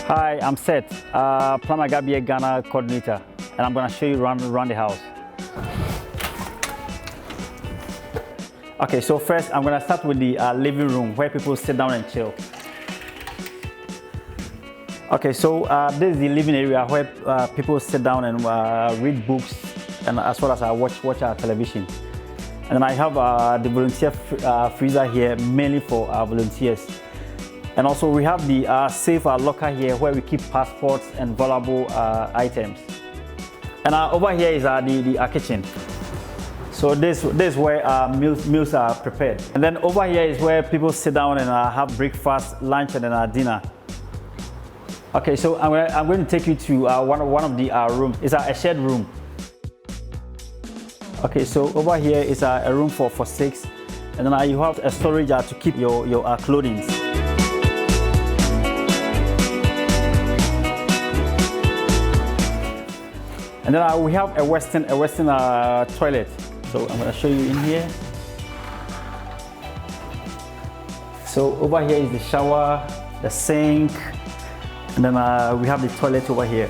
Hi, I'm Seth, PMGY Ghana coordinator, and I'm going to show you around the house. Okay, so first I'm going to start with the living room where people sit down and chill. Okay, so this is the living area where people sit down and read books, and as well as watch our television. And then I have the volunteer freezer here, mainly for our volunteers. And also we have the safe locker here where we keep passports and valuable items. And over here is the kitchen. So this is where meals are prepared. And then over here is where people sit down and have breakfast, lunch, and then dinner. Okay, so I'm going to take you to one of the rooms. It's a shared room. Okay, so over here is a room for 6. And then you have a storage to keep your clothing. And then we have a Western toilet. So I'm going to show you in here. So over here is the shower, the sink, and then we have the toilet over here.